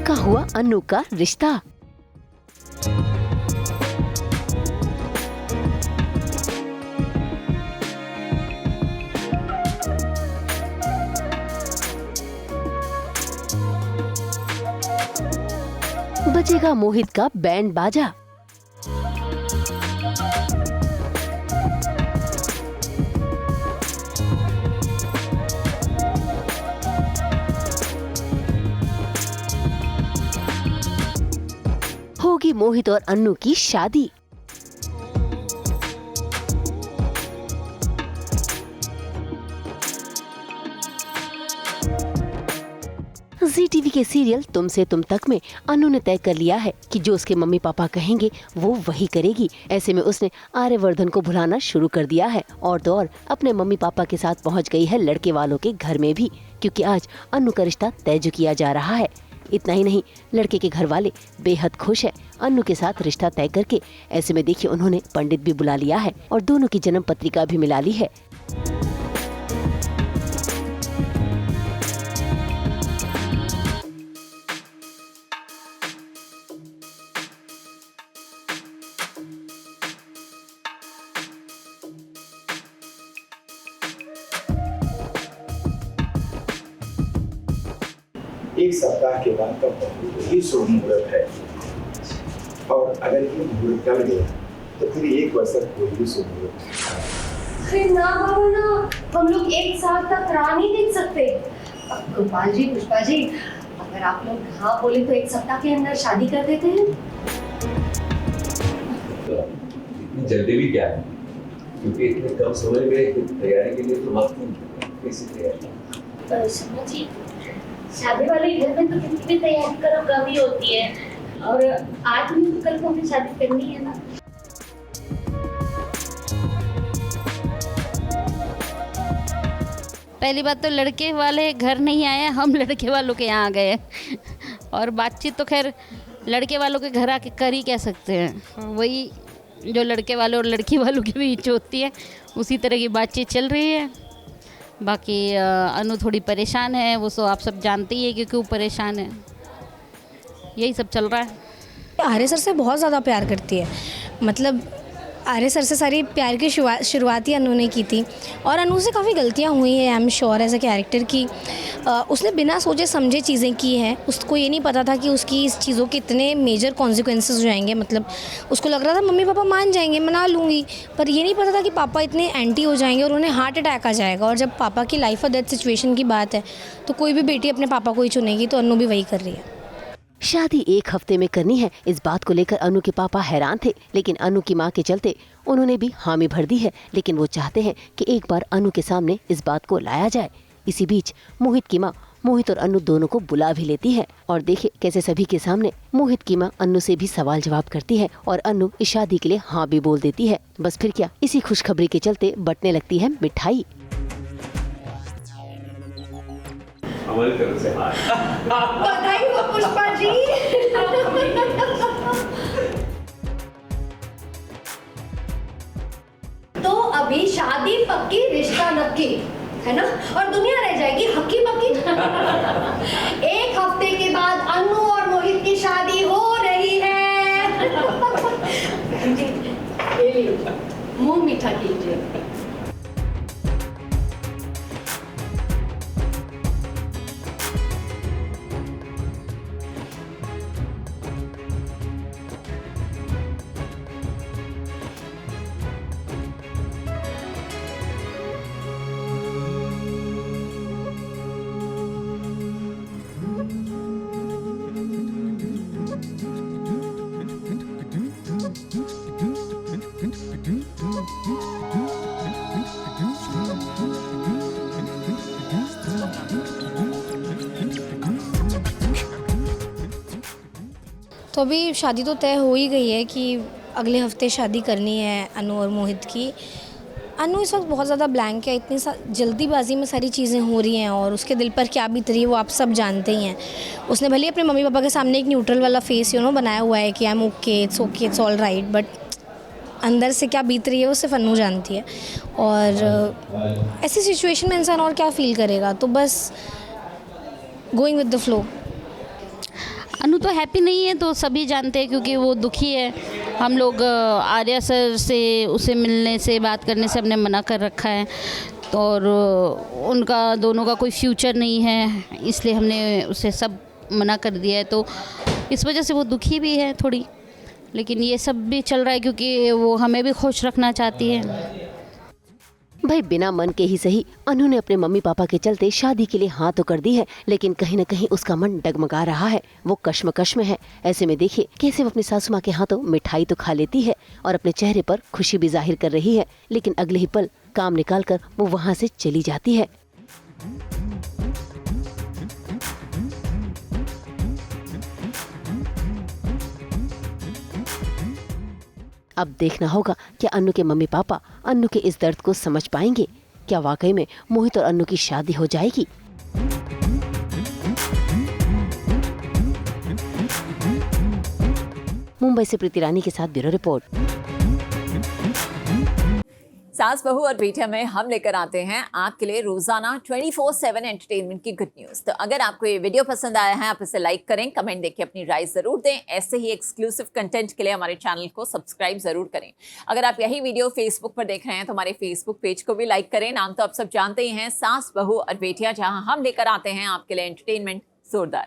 पक्का हुआ अन्नू का रिश्ता। बजेगा मोहित का बैंड बाजा। होगी मोहित और अन्नू की शादी। जी टीवी के सीरियल तुमसे तुम तक में अन्नू ने तय कर लिया है कि जो उसके मम्मी पापा कहेंगे वो वही करेगी। ऐसे में उसने आर्यवर्धन को भुलाना शुरू कर दिया है और तो और अपने मम्मी पापा के साथ पहुंच गई है लड़के वालों के घर में भी, क्योंकि आज अन्नू का रिश्ता तय जो किया जा रहा है। इतना ही नहीं, लड़के के घर वाले बेहद खुश है अन्नू के साथ रिश्ता तय करके। ऐसे में देखिए उन्होंने पंडित भी बुला लिया है और दोनों की जन्म पत्रिका भी मिला ली है। एक सप्ताह के बाद का ही शुभ मुहूर्त है और अगर ये मुहूर्त टल गया तो फिर एक वर्ष तक कोई भी शुभ मुहूर्त। अरे ना बाबा ना, हम लोग एक साल तक राह नहीं देख सकते। गोपाल जी, पुष्पा जी, अगर आप लोग हाँ बोले तो एक सप्ताह के अंदर शादी कर देते हैं। इतनी जल्दी भी क्या है, क्योंकि इतने कम समय में तैयारी के लिए तो कैसी तैयारी। शर्मा जी, शादी वाले घर में तो कितनी भी तैयारी करो कम ही होती है, और आज नहीं तो कल को हमें शादी करनी है ना। पहली बात तो लड़के वाले घर नहीं आए, हम लड़के वालों के यहाँ आ गए और बातचीत तो खैर लड़के वालों के घर आके कर ही कह सकते हैं। वही जो लड़के वाले और लड़की वालों के बीच होती है उसी तरह की बातचीत चल रही है। बाकी अनु थोड़ी परेशान है, वो तो आप सब जानते ही है कि क्यों परेशान है। यही सब चल रहा है। आर्य सर से बहुत ज़्यादा प्यार करती है, मतलब आर्य सर से सारी प्यार की शुरुआत ही अनु ने की थी और अनु से काफ़ी गलतियाँ हुई हैं, I am sure as a character की। उसने बिना सोचे समझे चीज़ें की हैं। उसको ये नहीं पता था कि उसकी इस चीज़ों के इतने मेजर कॉन्सिक्वेंसेस हो जाएंगे। मतलब उसको लग रहा था मम्मी पापा मान जाएंगे, मना लूँगी, पर ये नहीं पता था कि पापा इतने एंटी हो जाएंगे और उन्हें हार्ट अटैक आ जाएगा। और जब पापा की लाइफ और डेथ सिचुएशन की बात है तो कोई भी बेटी अपने पापा को ही चुनेगी, तो अनु भी वही कर रही है। शादी एक हफ्ते में करनी है, इस बात को लेकर अनु के पापा हैरान थे, लेकिन अनु की मां के चलते उन्होंने भी हामी भर दी है। लेकिन वो चाहते हैं कि एक बार अनु के सामने इस बात को लाया जाए। इसी बीच मोहित की मां मोहित और अनु दोनों को बुला भी लेती है और देखे कैसे सभी के सामने मोहित की मां अनु से भी सवाल जवाब करती है और अनु इस शादी के लिए हाँ भी बोल देती है। बस फिर क्या, इसी खुशखबरी के चलते बंटने लगती है मिठाई। हमारी तरफ से बधाई हो पुष्पा जी। तो अभी शादी पक्की, रिश्ता नक्की है ना, और दुनिया रह जाएगी हक्की बक्की। एक हफ्ते के बाद अनु और मोहित की शादी हो रही है। मुंह मीठा कीजिए। तो अभी शादी तो तय हो ही गई है कि अगले हफ्ते शादी करनी है अनु और मोहित की। अनु इस वक्त बहुत ज़्यादा ब्लैंक है, इतनी जल्दीबाजी में सारी चीज़ें हो रही हैं और उसके दिल पर क्या बीत रही है वो आप सब जानते ही हैं। उसने भले अपने मम्मी पापा के सामने एक न्यूट्रल वाला फेस बनाया हुआ है कि I am okay, it's all right, but अंदर से क्या बीत रही है वो सिर्फ अनु जानती है। और ऐसी सिचुएशन में इंसान और क्या फील करेगा, तो बस गोइंग विद द फ्लो। अनु तो हैप्पी नहीं है तो सभी जानते हैं, क्योंकि वो दुखी है। हम लोग आर्या सर से उसे मिलने से बात करने से हमने मना कर रखा है, और उनका दोनों का कोई फ्यूचर नहीं है, इसलिए हमने उसे सब मना कर दिया है। तो इस वजह से वो दुखी भी है थोड़ी, लेकिन ये सब भी चल रहा है क्योंकि वो हमें भी खुश रखना चाहती है। भाई बिना मन के ही सही, अनु ने अपने मम्मी पापा के चलते शादी के लिए हाँ तो कर दी है, लेकिन कहीं न कहीं उसका मन डगमगा रहा है, वो कश्मकश में है। ऐसे में देखिए कैसे वो अपनी सासू माँ के हाथों मिठाई तो खा लेती है और अपने चेहरे पर खुशी भी जाहिर कर रही है, लेकिन अगले ही पल काम निकालकर वो वहाँ से चली जाती है। अब देखना होगा क्या अन्नू के मम्मी पापा अन्नू के इस दर्द को समझ पाएंगे। क्या वाकई में मोहित और अन्नू की शादी हो जाएगी? मुंबई से प्रीति रानी के साथ ब्यूरो रिपोर्ट। सास बहू और बेटिया में हम लेकर आते हैं आपके लिए रोजाना 24/7 एंटरटेनमेंट की गुड न्यूज। तो अगर आपको ये वीडियो पसंद आया है, आप इसे लाइक करें, कमेंट देके अपनी राय जरूर दें। ऐसे ही एक्सक्लूसिव कंटेंट के लिए हमारे चैनल को सब्सक्राइब जरूर करें। अगर आप यही वीडियो फेसबुक पर देख रहे हैं तो हमारे फेसबुक पेज को भी लाइक करें। नाम तो आप सब जानते ही हैं, सास बहू और बेटिया, जहां हम लेकर आते हैं आपके लिए एंटरटेनमेंट जोरदार।